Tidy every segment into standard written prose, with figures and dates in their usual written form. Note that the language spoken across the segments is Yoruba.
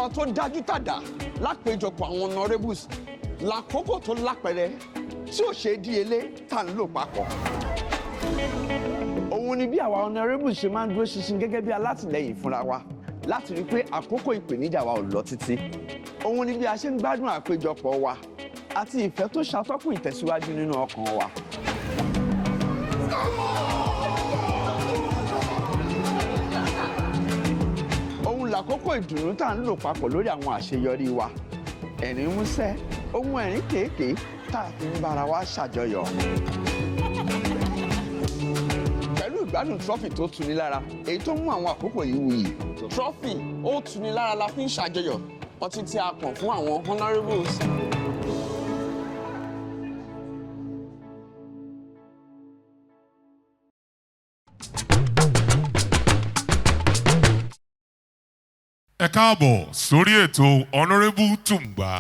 ìgbà tó dájú tàdá lápéjọpọ̀ àwọn honourables lákòókò tó lápẹẹrẹ tí ò ṣe díelé tá ń lò papọ̀. Òun ni bí àwa honourables ṣe máa ń dúró ṣinṣin gẹ́gẹ́ bí alátìlẹyìn fúnra wa láti rí pé àkókò ìpèníjà wa ò lọ títí. Òun ni bí a ṣe ń gbádùn àpéjọpọ̀ wa àti ìfẹ́ tó ṣàtọ́kùn ìtẹ̀síwájú nínú ọkàn wa. Òun làkókò ìdùnnú tá ń lò papọ̀ lórí àwọn àṣeyọrí wa. Ẹ̀rín músẹ́, ohun ẹ̀rín kéèké tá a fi ń bára wa ṣàjọyọ̀. Pẹ̀lú ìgbádùn trọ́fì tó tuni lára, èyí tó mú àwọn àkókò yìí wuyì. Trọ́fì ó tuni lára la fi ń ṣàjọyọ̀ ọtí tí a pọ̀n fún àwọn honourables. Ẹ káàbọ̀ sórí ètò Honourable Tungba.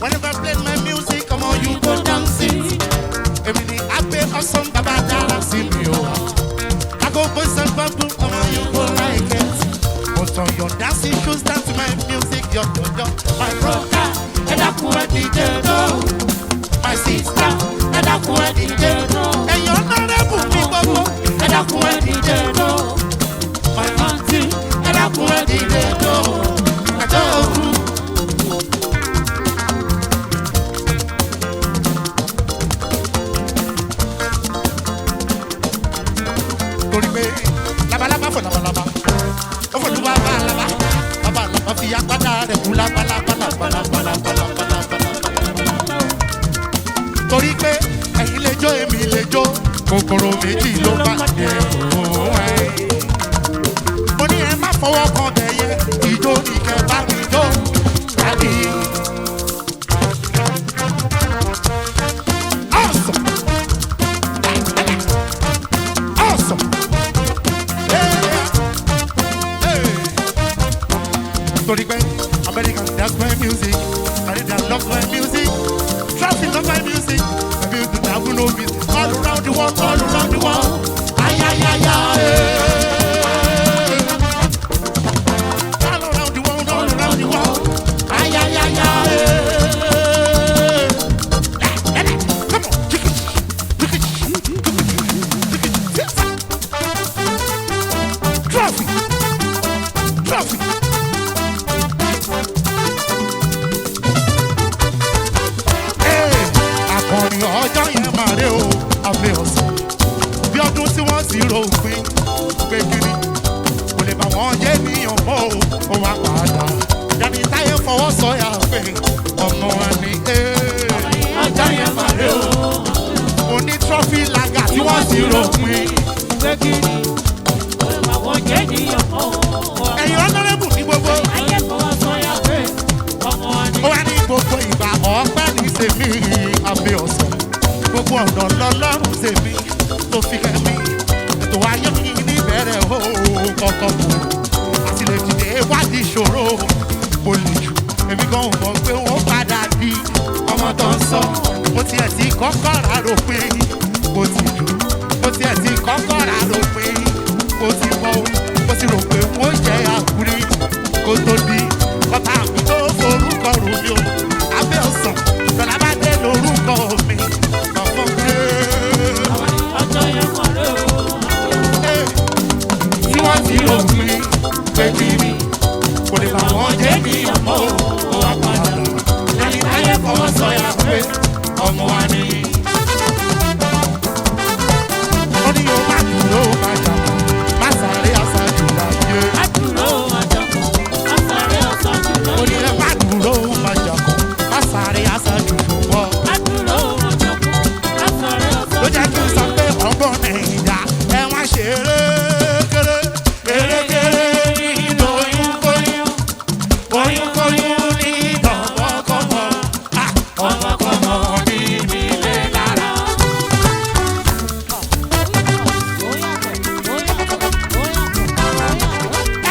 Whenever I play my music, come on, you go dancing. Every day Abbey Awesome, Baba dancing me I go boys and bamboo, come on, you go like it. Put on your dancing shoes, dance to my music, yo. My brother, and I could DJ no. My sister, and I could DJ no. And you're not a booty bubble, and I could DJ no. My auntie, and I could DJ no. I don't. Torí pé ẹ̀yin lè jó èmi lè jó kòkòrò méjì ló bá dé òun ẹ̀. Mo ní ẹ má fọwọ́ kan bẹ̀yẹ ìjó ní kẹ́ bá mi jó tàbí. Awesome! Awesome! Torí pé American that's my music, Canadian love my music, Traffic love my music, my music that will know me all around the world, all around the world. Ay ay ay ay. All around the world, all around the world. Ay ay ay ay. Come on, kick it, kick it, kick it. Traffic, traffic. Akọrin ọjọ́ yẹn máa ré o, Abbey Awesome. Bí ọdún tí wọ́n sì ro òpin pé kiri, kò lè bá wọn jẹ́ níyàn mọ́ o, ó wá padà. Dání táyé fọwọ́ sọ̀yà pé ọmọ wa ni ọjọ́ yẹn máa ré o. Mo ní trọ́fì làgà tí wọ́n sì ro òpin pé kiri, kò lè bá wọn jẹ́ níyàn mọ́ o. Ẹ̀yin honourable ní gbogbo. Ayé fọwọ́ sọ̀yà gbogbo ọ̀nà lọ́lọ́run tèmi tó fi kẹ́mi ètò ayé mi níbẹ̀rẹ̀ o kọ̀ọ̀kan kò àti lè dìde wádìí ìṣòro mo lè jù èmi gan ò mọ̀ pé wọ́n padà di ọmọ tó ń sọ mo tiẹ̀ ti kọ́kọ́ rà rò pé mo ti jù mo tiẹ̀ ti kọ́kọ́ rà rò pé mo ti mọ̀ mo ti rò pé wọ́n jẹ́ àkúrí kó tó di ọ̀tá mi tó forúkọ rò mí o Abbey Awesome lọ́la bá dé lórúkọ mi ọ̀fọ̀ pé. ọjọ́ yẹn wà ló tí wọ́n ti rò mí pé kí mi kò lè bá wọn jẹ́ ní ọmọ o wá padà lẹ́yìn táyé fọwọ́ sọ̀yà pé ọmọ wa ni. wọ́n ní yóò má dúró má jà má sáré aṣáájú láyé. àdúró àjàkú àsáré ọ̀sánjú wọ́n ní lóye. ẹ má dúró má jà má sáré aṣáájú wọ́. àdúró àjàkú àsáré ló ọ̀sánjú jẹ́ kí n sọ pé ọgbọ́n nàìjà ẹ wá ṣe erékeré erékeré nínú oyúnkóyún oyúnkóyún ní tọmọkọmọ ọmọkọmọ ní mi lé lára.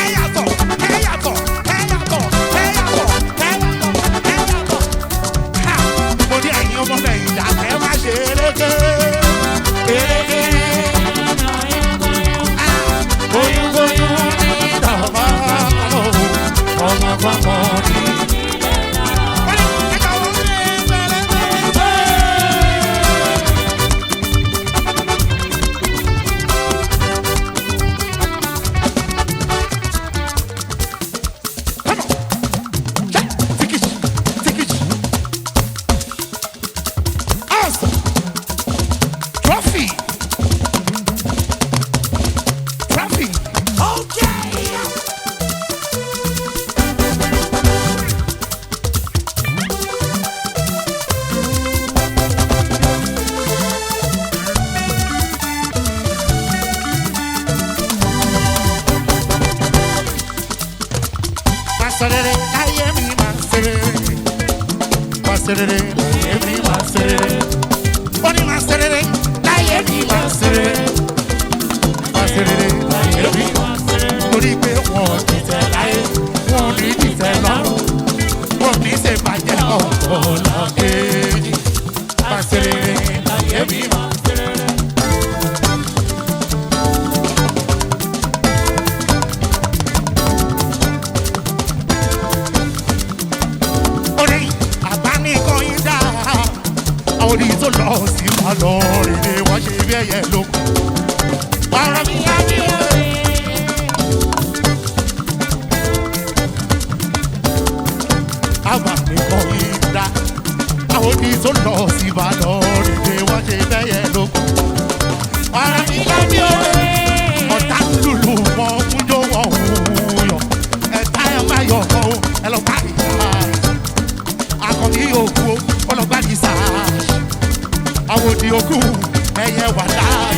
ẹ yàtọ̀ ẹ yàtọ̀ ẹ yàtọ̀ ẹ yàtọ̀ ẹ yàtọ̀ ẹ yàtọ̀. mo ní ẹ̀yin ọmọ nàìjà ẹ wá ṣe erékeré erékeré. oyúnkóyún ní tọmọkọmọ ọmọkọmọ ní. Trophy. Maserere, láyé mi máa ń serere. Maserere, láyé mi máa ń serere. Ó ní maserere, láyé mi máa ń serere. Maserere, láyé mi máa ń serere. Torí pé wọn ò dìtẹ̀ láyé, wọn ò ní dìtẹ̀ lọ́rùn. Wọn ò ní ṣe bàjẹ́ ọ̀pọ̀ lọ́kẹ́jì. Maserere, láyé mi máa ń serere. Orí àbánikọ́ yín dá àwọn orí tó lọ sí wa lọ rìn ni wọ́n ṣe bí ẹyẹ lóko. ọ̀rọ̀ mi yá ní òye. àbánikọ́ yín dá àwọn orí tó lọ sí wa lọ rìn ni wọ́n ṣe bí ẹyẹ lóko. ọ̀rọ̀ mi yá ní òye. ọ̀tá lùlù wọn mújó wọn òun yọ ẹ̀ta ẹ̀ máa yọ̀ ọ́ ẹ lọ bá ìyá akọni òkú ọlọgbà ní sáà àwọn òdì òkú ẹyẹ wà láàyè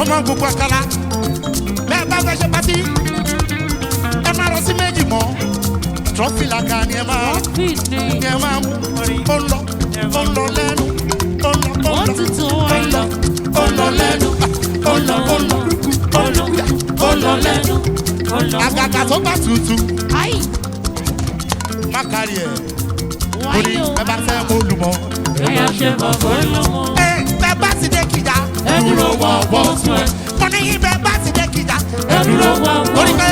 ọmọ gbogbo akala bẹ́ẹ̀ bá fẹ́ ṣe pátí ẹ máa lọ sí méjì mọ́ trọ́fì làgà ni ẹ máa mú ó lọ lẹ́nu ó lọ lẹ́nu àgàgà tó bá tutù má kárí ẹ̀ mo ní ẹ bá fẹ́ mú olùmọ̀ bẹ́ẹ̀ bá ti dé kíjà ẹ dúró wọ̀ mo ní bẹ́ẹ̀ bá ti dé kíjà ẹ dúró wọ̀ mo ní pé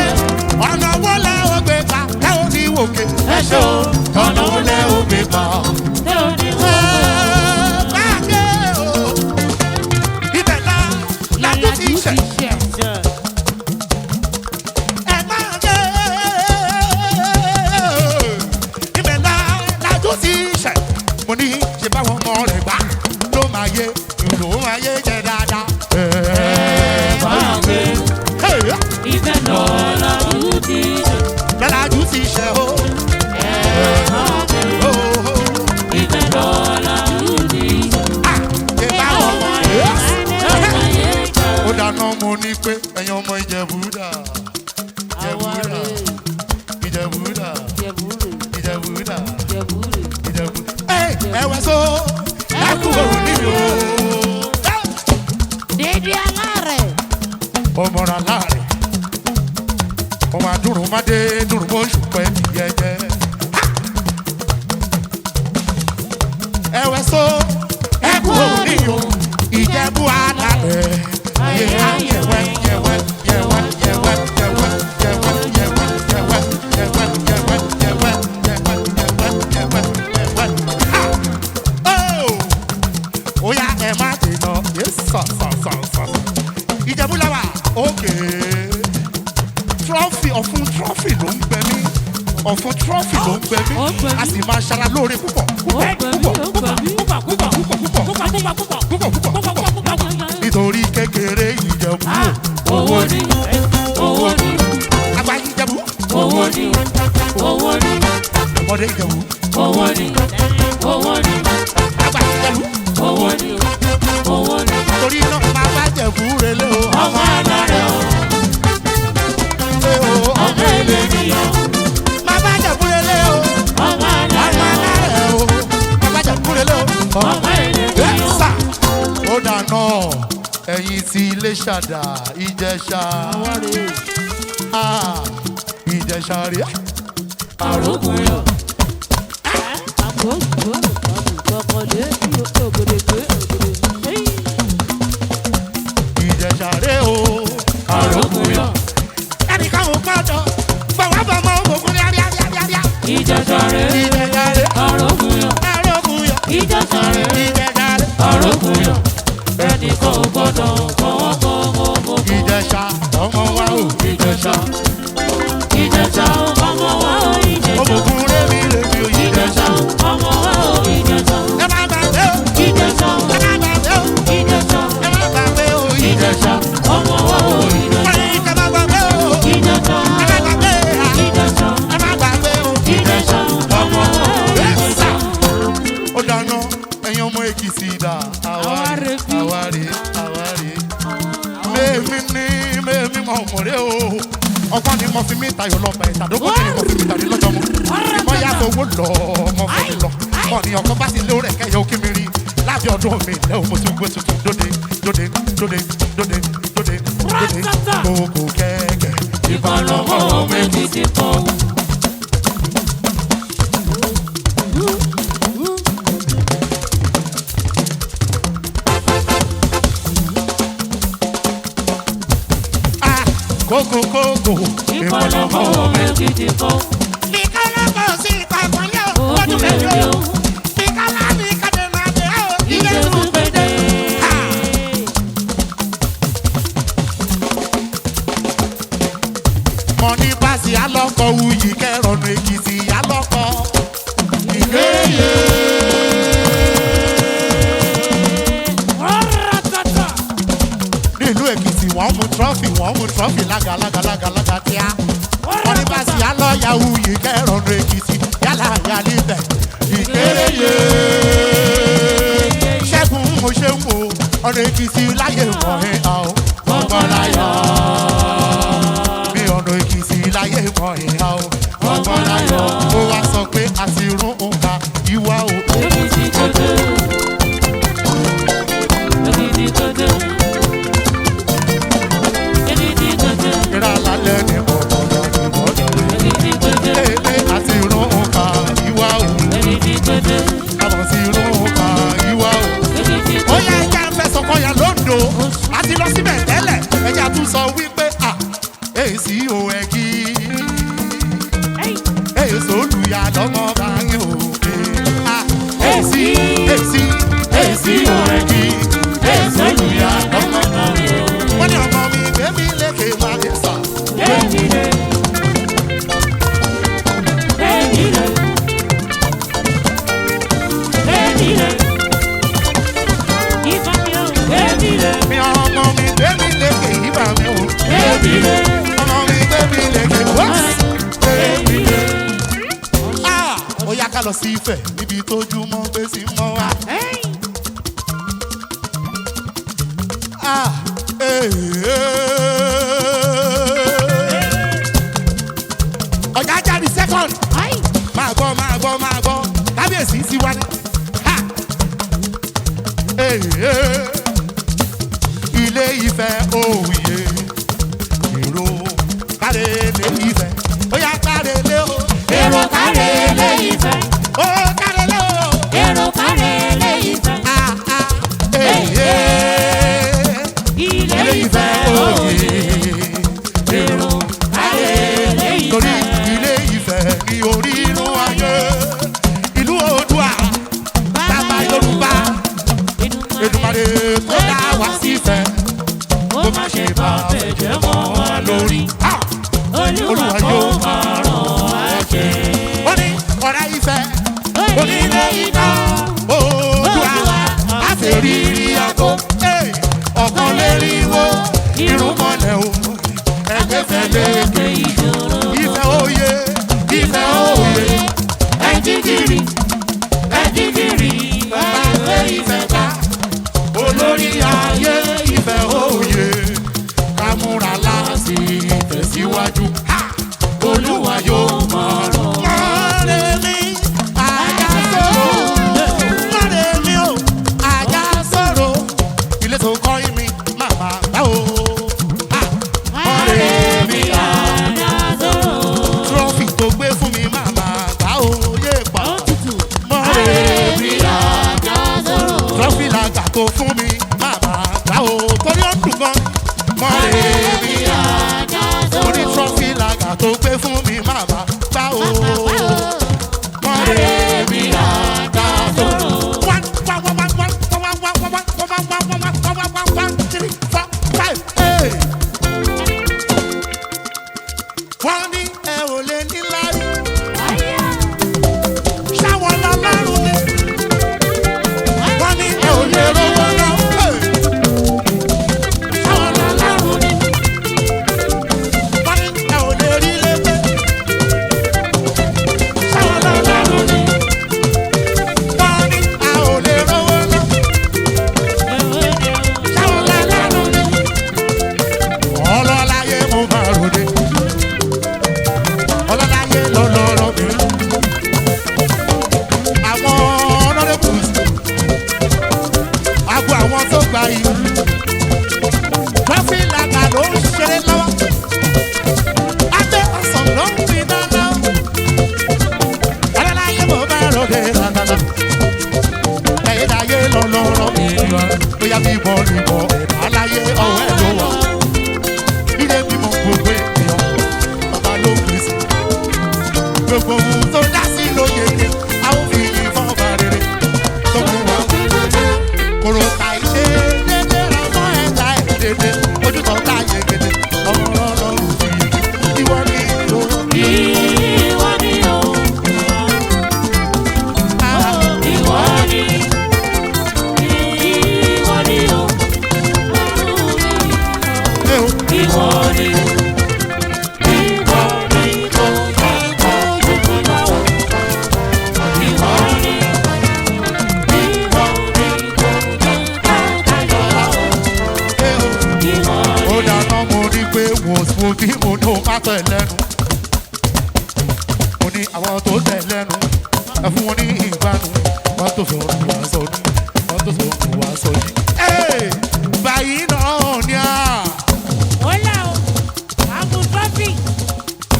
ọ̀nà wo lẹ́ o gbé gbà ẹ ò ní wòkè ẹ ṣe o ọ̀nà wo lẹ́ o gbé gbà ẹ ò ní wòkè. Báyé o ibẹ̀ la tó ti ṣẹ̀. Ẹ báyé ibẹ̀ la tó ti ṣẹ̀. Mo ní ṣe báwọn ọmọ rẹ̀ gbá ló máa yé ìlú máa yé jẹ dáadáa. Ẹ báyé ibẹ̀ la tó ti ṣẹ̀. Bẹ́ẹ̀ la tó ti ṣẹ̀ o. Ó dáná mo ní pé ẹ̀yin ọmọ Ìjẹ̀bú-Òdà Ìjẹ̀bú-Òdà Ìjẹ̀bú-Òdà ẹ̀wẹ̀ so ẹ kú òun níbi o. Dédé aláàrẹ̀. Ọmọràn aláàrẹ̀ ọmọ àdúrún má dé dúrún mọ́ ṣùpẹ́ mi jẹ́jẹ́. Ẹ̀wẹ̀ so ẹ kú òun níbi o. Ìjẹ̀bú-Òdà Oya ẹ má dènà Ìjẹ̀bú-Òdà òkè trọ́fì ọ̀fun trọ́fì ló ń gbẹ mí ọ̀fun trọ́fì ló ń gbẹ mí a sì máa ṣara lóore púpọ̀ nítorí kékeré Ìjẹ̀bú owó ni àgbà Ìjẹ̀bú owó ni ọmọdé Ìjẹ̀bú owó ni àgbà Ìjẹ̀bú owó ni torí náà máa bá Ìjẹ̀bú relé o ọmọ alárẹ̀ o ọmọ ènìyàn máa bá Ìjẹ̀bú relé o ọmọ alárẹ̀ o máa bá Ìjẹ̀bú relé o ọmọ ènìyàn sà ó dáná ẹ̀yin tí Iléṣà dà Ìjẹ̀ṣà Ìjẹ̀ṣà rèé àrògùn yọ. Ìjẹ̀ṣà rèé o àrògùn yọ. ẹnìkan ò gbọ́dọ̀ fọwọ́ bọ̀ mọ́ ògùn ríáríá. Ìjẹ̀ṣà rèé Ìjẹ̀ṣà rèé àrògùn yọ. àrògùn yọ. Ìjẹ̀ṣà rèé Ìjẹ̀ṣà rèé àrògùn yọ. ẹnìkan ò gbọ́dọ̀ fọwọ́ bọ̀ mọ́ Ìjẹ̀ṣà ọmọ wa o Ìjẹ̀ṣà ọmọ wa o Ìjẹ̀ṣà ògùn rèmi o Ìjẹ̀ṣà ọmọ wa o Ìjẹ̀ṣà ẹ má gbàgbé o Ìjẹ̀ṣà ẹ má gbàgbé o Ìjẹ̀ṣà ẹ má gbàgbé o Ìjẹ̀ṣà ọmọ wa o Ìjẹ̀ṣà wọ́n ní ẹ má gbàgbé o Ìjẹ̀ṣà ẹ má gbàgbé Ìjẹ̀ṣà ẹ má gbàgbé o Ìjẹ̀ṣà ọmọ wa o Ìjẹ̀ṣà. ó dáná ẹ̀yin ọmọ Èkìtì dà àwárí mẹ́ẹ̀mí mọ̀ ọ̀mọ̀rẹ́ o ọgbọ́n ni mo fi mí tayọ̀ lọ́mọ ìtàdógún ni mo fi mí tàdé lọ́jọ́ mu ìmọ̀ yàtọ̀ owó lọ ọmọ fún mi lọ mọ̀ ní ọkọ bá ti lé rẹ̀ kẹ́yẹ ó kí mi rí lábẹ́ ọdún mi lẹ́wọ̀n mo tún gbé tuntun dóde kókó kẹ́kẹ́ ìbálòpọ̀ méjì ti pọ̀. kókó ìbálòpọ̀ méjì ti pọ̀. Mikala sí ìpàgọ́lẹ̀ o ọdún méjì o Mikala ní kàdénàdé o ilé tún gbèdé. Mọ̀ní báàsì alọ́kọ̀ wuyì kẹrọ̀nù Èkìtì alọ́kọ̀ ìgbéyè. Nílùú Èkìtì wọ́n mú trọ́fì lága tíá. Mọ̀ní báàsì alọ́yà wuyì kẹrọ̀nù Èkìtì yálà yálì bẹ̀ ìgbéyè. ọ̀nà Èkìtì láyé mọ̀ ẹ́ àó gbọ̀ngàn láyọ̀. Mi ọ̀nà Èkìtì láyé mọ̀ ẹ́ àó gbọ̀ngàn láyọ̀. Ó wá sọ pé àti rún òǹkà ìwà o. Èkìtì kòtò. Èkìtì kòtò. Èkìtì kòtò. Ìrà lálẹ́ ni mo gbọ́dọ̀ ní gbọ́dọ̀ rí. Èkìtì kòtò. Àti rún òǹkà ìwà o. Èkìtì kòtò. Àbọ̀ sí rún òǹkà ìwà o. Èkìtì Ó kòtò. yẹ ẹja ń fẹ́ sọkọyà lóńdó. A ti lọ síbẹ̀ tẹ́lẹ̀. Ẹja tún sọ wípé èsì o ẹ̀gí. Èso olùyà lọ́mọ bá yín o. Èsì o ẹ̀gí. Èso olùyà lọ́mọ bá yín o. Wọ́n ní ọmọ mi gbé mi lékè máa dé sà. Èdìrè. Èdìrè. Èdìrè. Ìbá mi ò. Èdìrè. Mi ọmọ mi gbé mi lékè ìbá mi o. Èdìrè. Ọmọ mi gbé mi lékè wọ́n. Èdìrè. Ó yá ká lọ sí Ifẹ̀ níbi tójúmọ́ gbé sí mọ́ wa. Ọ̀gá jáde second. Máa gbọ́ kábíyèsí ti wá ní. Ilé Ifẹ̀ òòyè èrò kárẹ̀lẹ̀ Ifẹ̀. Ó yá kárẹ̀lẹ̀ o. Èrò kárẹ̀lẹ̀ Ifẹ̀. Ó kárẹ̀lẹ̀ o. Èrò kárẹ̀lẹ̀ Ifẹ̀. Ilé Ifẹ̀ òye. Èrò kárẹ̀lẹ̀ Ifẹ̀. Torí Ilé Ifẹ̀ ní orí inú ayé. Ìlú Oòduà, bàbá Yorùbá, Èdùmàrè tó dá wa sífẹ̀. Ó má ṣe bá bẹ̀jẹ̀ mọ́ wa lórí. Olúwa kó máa ràn wá jẹ. Ó ní ọ̀rẹ́ Ifẹ̀, Onílé iná. Oòduà, àṣírí àgọ́. Ọ̀kan léríwó, irúnmọlẹ̀ o, ẹgbẹ́fẹ́ lékè ìjòrò. Ifẹ̀ òye, Ifẹ̀ òye, Ẹ̀jígìrì, ẹ̀jígìrì, bàbá gbé Ifẹ̀ ká. olórí ayé Ifẹ̀ òye, ká múra láti tẹ̀síwájú. Olúwa yóò máa ràn wá. Mọ̀rẹ́ mi, àjà sọ̀rọ̀. Mọ̀rẹ́ mi o, àjà sọ̀rọ̀. Ilé tó kọ́ mi, màmá bá o. Mọ̀rẹ́ mi, trọ́fì tó gbé fún mi, màmá bá o. Yé pa. Mọ̀rẹ́ mi, trọ́fì làgà tó fún mi, màmá bá o. Torí ó dùn gan. Mọ̀rẹ́ mi, torí trọ́fì làgà tó gbé fún mi, màmá bá o. Mọ̀rẹ́ mi, àjà sọ̀rọ̀. 1, 3, 4, 5, 8. Wọ́n ní ẹ ò lè ní láyé. Ṣáwọn lọ́lọ́run ni. Wọ́n ní ẹ ò lè rówó lọ. Ṣáwọn lọ́lọ́run ni. Wọ́n ní ẹ ò lè rí lébé. Ṣáwọn lọ́lọ́run ni. Wọ́n ní ẹ ò lè rówó lọ. Ṣáwọn lọ́lọ́run ni. Ọlọ́láyé mo máa ròde. Ọlọ́láyé lọ́lọ́rọ̀ mi. Àwọn honourables, àgọ́ àwọn tó gba yìí. Trọ́fì làgà ló ń ṣeré lọ́wọ́. Abbey Awesome ló ń fi dáná. Ọlọ́láyé mo máa ròde rárá. Ẹ̀yẹ́dáyé lọ́lọ́rọ̀ mi. Bóyá bíbọ̀ níbọ̀ ẹ̀dá aláyé ọ̀wẹ́ ló wà. Ilé mímọ́ gbogbo ènìyàn, bàbá ló fi sí. Gbogbo ohun tó dá sí lóye ni a ó fi yìn fún ọba rere tó mú wa. Kòrò ta ìṣe dédé ọmọ ẹ̀dá ẹ̀ dédé ojú tó ta yegede ọmọ ọlọ́run fi ìwọ ni o. Ìwọ ni o. Ìwọ ni. Ìwọ ni o. Ìwọ ni. Ìwọ ni kò yẹ kó dúró lọ́wọ́. Ìwọ ni. Ìwọ ni kò yẹ kó kò wá sọ yìí. Báyìí náà ni a. Hola o, àmú tọ́fì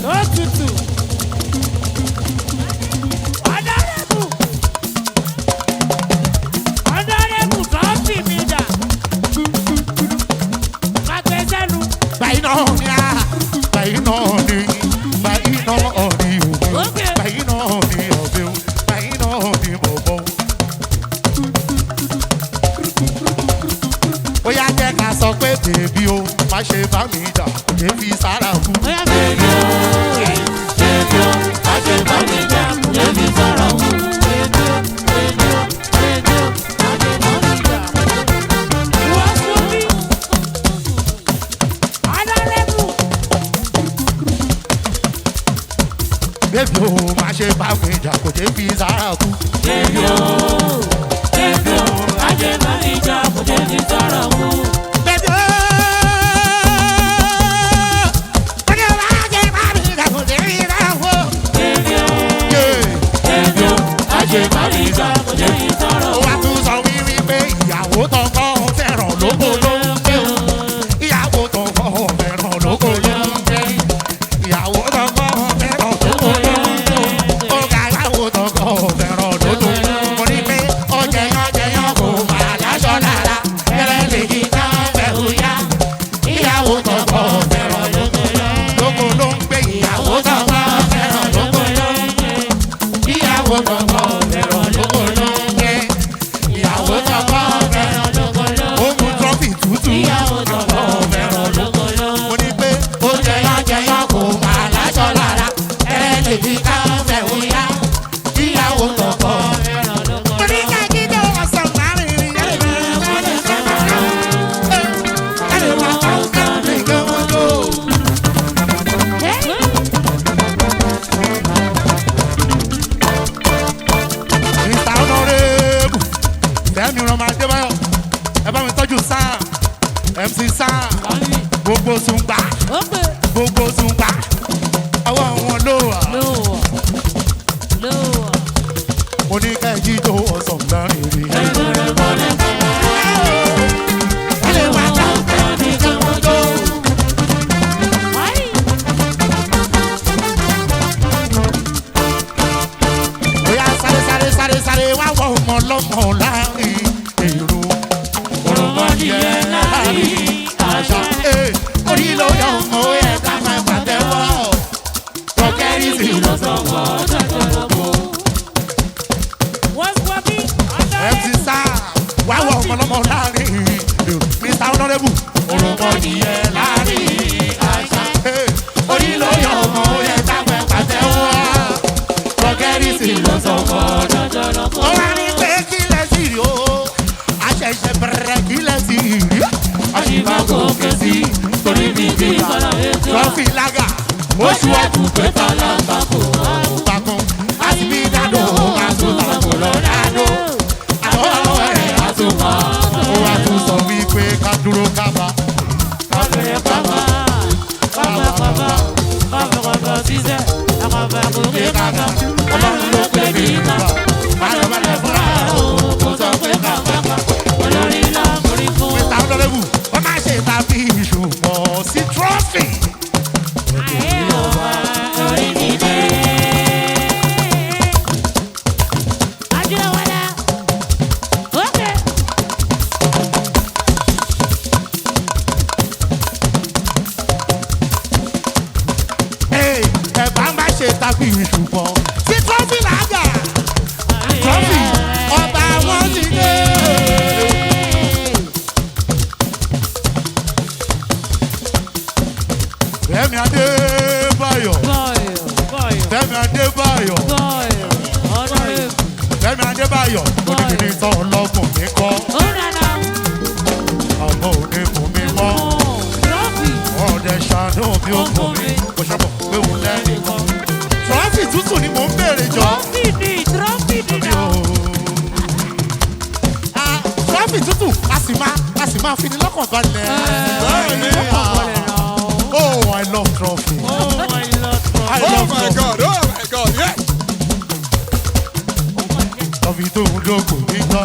tó tutù. Ọ̀dọ́rẹ́bù tọ́fì mi dà. Má gbé sẹ́nu. Báyìí náà ni a. Báyìí náà ni. Báyìí náà ni òwe. Báyìí náà ni ọ̀bẹ o. Báyìí náà ni bọ̀bọ̀ o. Ó yá jẹ́ ká sọ pé bèbí o, má ṣe bá mi jà, kò lè fi sára kú. Bóyá bèbí o, bèbí o, má ṣe bá mi jà, kò lè fi sára kú. Bèbí o, bèbí o, bèbí o, má ṣe bá mi jà. Wọ́n fún mi. Ọ̀dọ́rẹ́bù. Bèbí o, má ṣe bá mi jà, kò lè fi sára kú. Bèbí o, bèbí o, má ṣe bá mi jà, kò lè fi sára kú. Bèbí o, Bèbí o, bèbí o, má ṣe bá mi jà, kò lè fi sára ó kú. wá tún sọ wípé ìyàwó tọkọ fẹ́ràn lóko ló ń gbé o. Ìyàwó tọkọ fẹ́ràn lóko ló ń gbé. Ìyàwó tọkọ fẹ́ràn lóko ló ń gbé. Ó ga ìyàwó tọkọ fẹ́ràn lóko ló ń gbé. Mo ní pé ọjẹyàn kò máa láṣọ lára. Ẹrẹ́ lè di ká fẹ́ òyà. Ìyàwó tọkọ fẹ́ràn lóko ló ń gbé. Ìyàwó tọkọ fẹ́ràn lóko ló ń gbé. Ìyàwó tọkọ fẹ́ràn lóko ló ń gbé. Ìyàwó tọkọ fẹ́ràn lóko ló ń gbé. Ó mú trọ́fì tútù. Ìyàwó tọkọ fẹ́ràn lóko ló ń gbé. Mo ní pé ó jẹyàn kò máa láṣọ lára. Ẹrẹ́ lè di ká fẹ́ òyà. Ìyàwó tọkọ Fẹ́ràn lóko mo ní ká jíjọ ọ̀sán láàrin ìyẹn. Ẹni wọn kọ́ ká ní kí wọ́n tó. Mr. Honourable Fẹ́mi Rọ́mọ Adébáyọ̀ ẹ bá mi tọ́jú sáà MC sáà gbogbo Tungba gbogbo Tungba ọwọ́ wọn ló wà. Mo ní ká jíjọ ọ̀sán láàrin ìyẹn. Ẹni wọn kọ́ ká ní kí wọ́n tó. Bóyá sáré wá wọ ọmọ lọ́mọ láàrin èrò. Òròmọdìyẹ láàrin àṣà. Orí ló yọ ọmọ ẹ̀ ká máa pàtẹ́wọ́. Tọ́kẹ́rì sí lọ́sọ̀wọ́ tọ́jọ́lọ́gbọ́. MC Sá wá wọ ọmọ lọ́mọ láàrin èrò. Mr. Honourable òròmọdìyẹ láàrin àṣà. Orí ló yọ ọmọ ẹ̀ ká máa pàtẹ́wọ́. Tọ́kẹ́rì sí lọ́sọ̀wọ́ tọ́jọ́lọ́gbọ́. Ó wá ní pé kí lẹ sì rí o. Àṣẹ̀ṣẹ̀ bẹ̀rẹ̀ kí lẹ sì rí. Àṣìbá gòkè sí torí mi bí trọ́fì lága. Oṣù ọ̀tún pé tọ́lá ń bàkó àbùbákan. Àti bí dádò àtúntàkò lọ dádò. Àwọn ọ̀rọ̀ ẹ̀ àtúmọ̀. Ó wá tún sọ wípé ká dúró kábà. Kábẹ̀rẹ̀ kábà, sísẹ́, àkọ́fẹ́ àkókè kábà. Ọlọ́run ló pè mí ká. Balẹ̀ fúnra o, kò sọ pé kábàkà. Olórí náà forí fún. Mr. Honourable ó máa ṣe tàbí ìṣùpọ̀ sí trọ́fì. Ayé ò wá orí mi dé. Adúlọ̀wọ́lá, ókè. Ẹ bá ń bá ṣe tàbí ìṣùpọ̀ sí trọ́fì lága. Trọ́fì ọba wọn ti dé. Fẹ́mi Adébáyọ̀. Fẹ́mi Adébáyọ̀. Fẹ́mi Adébáyọ̀. Oníkìní tán ọlọ́gbọ̀n mi kọ́. Ọmọ òní fún mi mọ́. Ọ̀dẹ̀ ṣàánú bí ó fún mi. Kò ṣàbọ̀ pé òun lẹ́nu kan. Trọ́fì tútù ni mò ń béèrè jọ. Trọ́fì tútù a sì máa fi ni lọ́kàn balẹ̀. Oh, I love trophy. I love my God, yeah. Trophy tó ń dógò nígbà.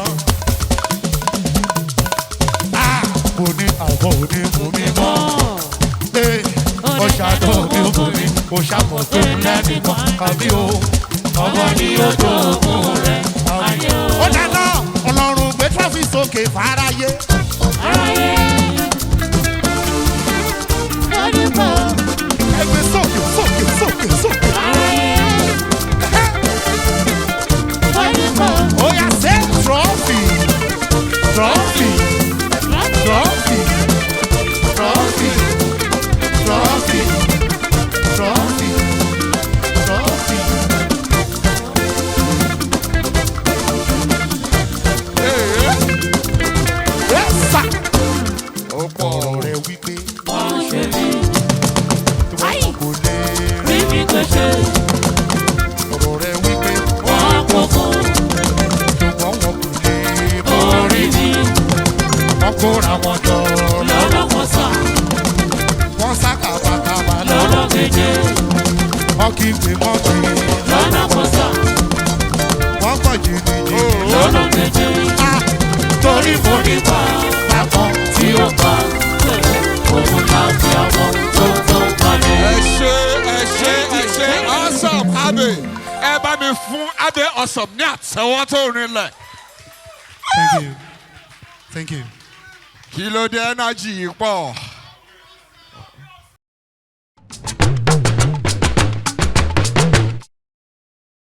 ní àwọn òní omi mọ́. Ọ̀ṣàdó mi ò bomi, kò ṣàmọ̀ tó ń lẹ́nìkan. Àbí o, ọmọ ni ó tó òkun rẹ̀. Ó dáná, Ọlọ́run gbé tráfì sókè fáráyé. Ẹgbẹ́ sókè sókè sókè sókè. Ó yá sẹ́ trọ́fì trọ́fì trọ́fì trọ́fì trọ́fì trọ́fì trọ́fì. Yẹ́sà. Ó pọ̀ ọ̀rọ̀ rẹ̀ wípé. Wọ́n ṣe mí. Kò lè Rí mi kò ṣe. ọ̀rọ̀ rẹ̀ wípé. Wọ́n kókó. Ṣùgbọ́n wọn kò lè Orí mi. wọ́n kóra wọn jọ Lọ́nà kan sà. wọ́n sá kàbàkàbà Lọ́nà keje. wọ́n kí pé wọ́n pè Lọ́nà kan sà. wọ́n pọ̀ jìnnìjì. Lọ́nà keje. Torí mo ní pa Bákan tí ó pa. Òun láti àwọn tó palẹ̀. Ẹ ṣe awesome Abbey. Ẹ bá mi fún Abbey Awesome ní àtẹ́wọ́ tó rinlẹ̀. Thank you. Thank you. Kí ló dé energy yìí pọ̀?